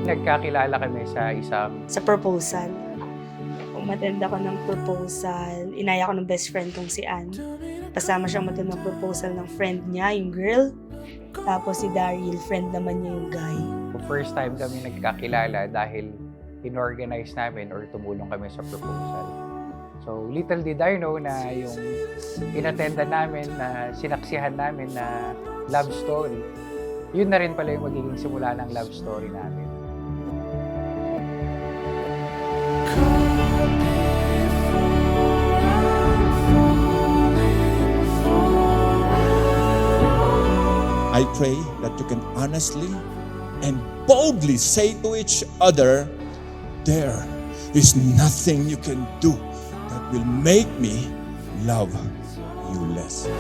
Nagkakilala kami sa isang Sa proposal. Umattend ako ng proposal. Inaya ko ng best friend kong si Ann. Kasama siyang umattend ng proposal ng friend niya, yung girl. Tapos si Daryl, friend naman niya yung guy. first time kami nagkakilala dahil inorganize namin or tumulong kami sa proposal. So, little did I know na yung inattendan namin, na sinaksihan namin na love story, yun na rin pala yung magiging simula ng love story namin. I pray that you can honestly and boldly say to each other, there is nothing you can do that will make me love you less.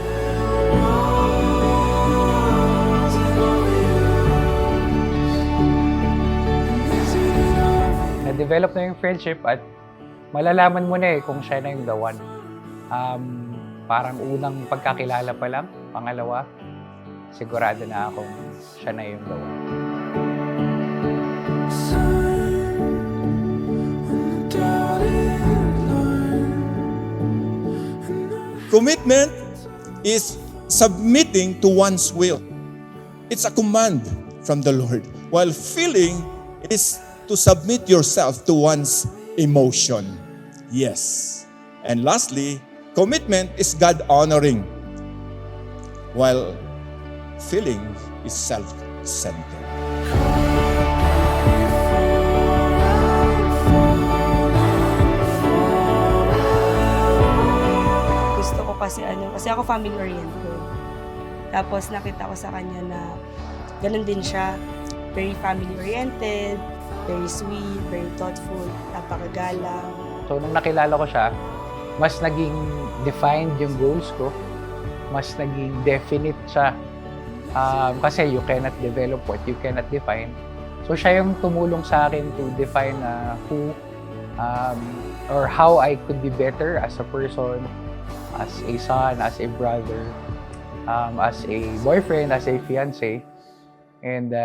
Na-develop na yung friendship at malalaman mo na kung siya na yung the one. Parang unang pagkakilala pa lang, pangalawa, sigurado na akong siya na yung the one. Commitment is submitting to one's will. It's a command from the Lord. While feeling is to submit yourself to one's emotion. Yes. And lastly, commitment is God-honoring. While feeling is self-centered. Gusto ko kasi ako family-oriented. Tapos nakita ko sa kanya na ganun din siya. Very family-oriented, very sweet, very thoughtful, napakagalang. So, nung nakilala ko siya, mas naging defined yung goals ko. Mas naging definite siya. Kasi you cannot develop what you cannot define. So, siya yung tumulong sa akin to define who or how I could be better as a person, as a son, as a brother, as a boyfriend, as a fiancé, and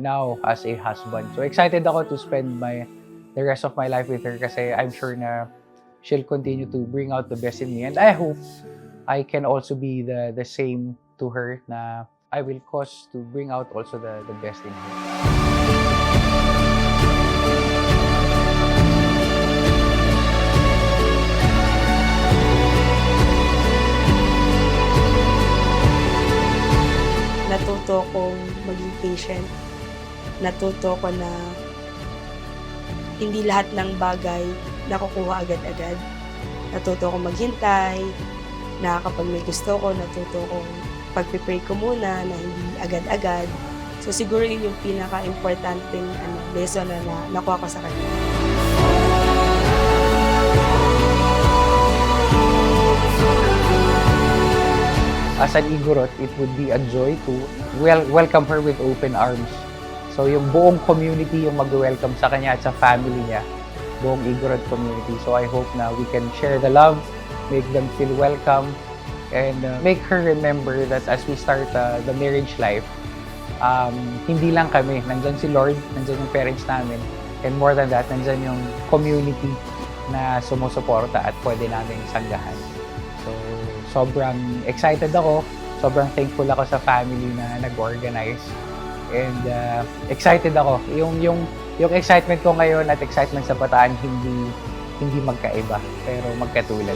now as a husband. So, excited ako to spend the rest of my life with her kasi I'm sure na she'll continue to bring out the best in me. And I hope I can also be the same to her, na I will cause to bring out also the best in her. Natuto kong maging patient. Natuto ko na hindi lahat ng bagay nakukuha agad-agad. Natuto kong maghintay, na kapag may gusto ko, natuto kong pag-prepare ko muna na hindi agad-agad. So siguro yun yung pinaka-importanting lesson na nakuha ko sa kanya. As an Igorot, it would be a joy to welcome her with open arms. So yung buong community yung mag-welcome sa kanya at sa family niya, buong Igorot community. So I hope na we can share the love, make them feel welcome, and make her remember that as we start the marriage life, hindi lang kami, nandyan si Lord, nandyan yung parents namin, and more than that, nandyan yung community na sumusuporta at pwede namin sanggahan. So, sobrang excited ako, sobrang thankful ako sa family na nag-organize, and excited ako. Yung excitement ko ngayon at excitement sa Bataan, hindi magkaiba, pero magkatulad.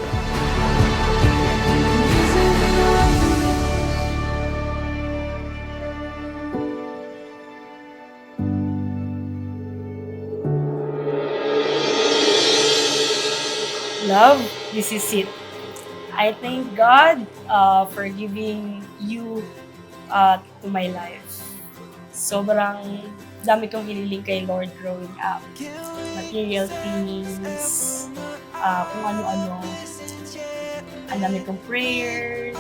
Love, this is it. I thank God for giving you to my life. Sobrang dami kong hiniling kay Lord growing up. Material things, kung ano-ano. Ang dami kong prayers.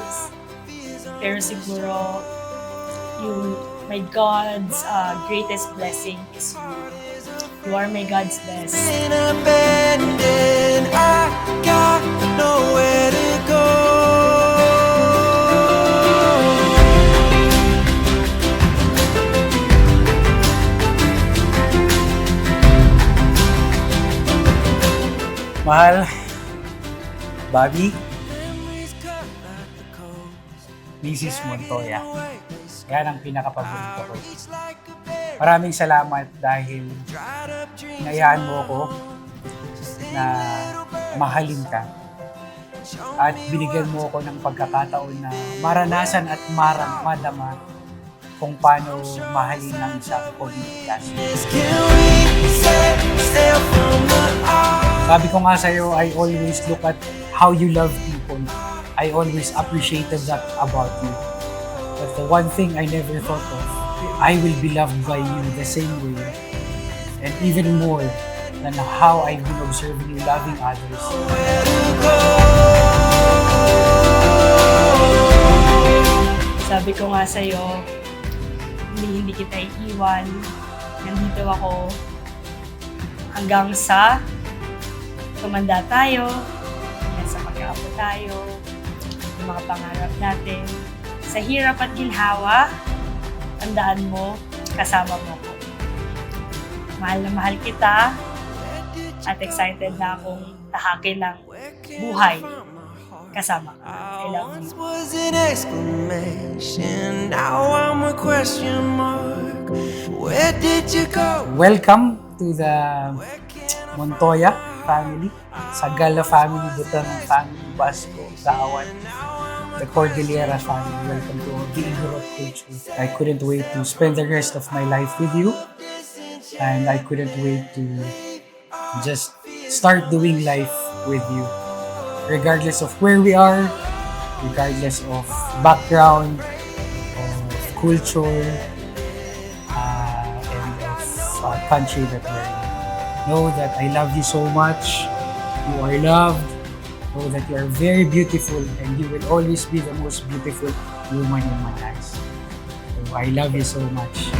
Pero siguro, my God's greatest blessing is you. You are my God's best. I got nowhere to go. Mahal, Bobby, Mrs. Montoya. Yan ang pinakapaborito ko. Maraming salamat dahil inayaan mo ako na mahalin ka. At binigyan mo ako ng pagkakataon na maranasan at madama kung paano mahalin ng isang politikas. Sabi ko nga sa'yo, I always look at how you love people. I always appreciated that about you. But the one thing I never thought of, I will be loved by you the same way and even more than how I've been observing you loving others. Sabi ko nga sa'yo, hindi kita iiwan. Nandito ako hanggang sa tumanda tayo, hanggang sa mag-aapo tayo, yung mga pangarap natin. Sa hirap at ginhawa, tandaan mo, kasama mo ko. Mahal na mahal kita at excited na akong tahakin ng buhay kasama ka. I love you. Was an exclamation, now I'm a question mark. Where did you go? Welcome to the Montoya family, Sagala family, Butang family, Basco, Gawan, the Cordillera family. Welcome to the Igorot culture. I couldn't wait to spend the rest of my life with you, and I couldn't wait to just start doing life with you. Regardless of where we are, regardless of background, of culture, and of country that we're in. Know that I love you so much. You are loved. Know that you are very beautiful and you will always be the most beautiful woman in my eyes. So I love you so much.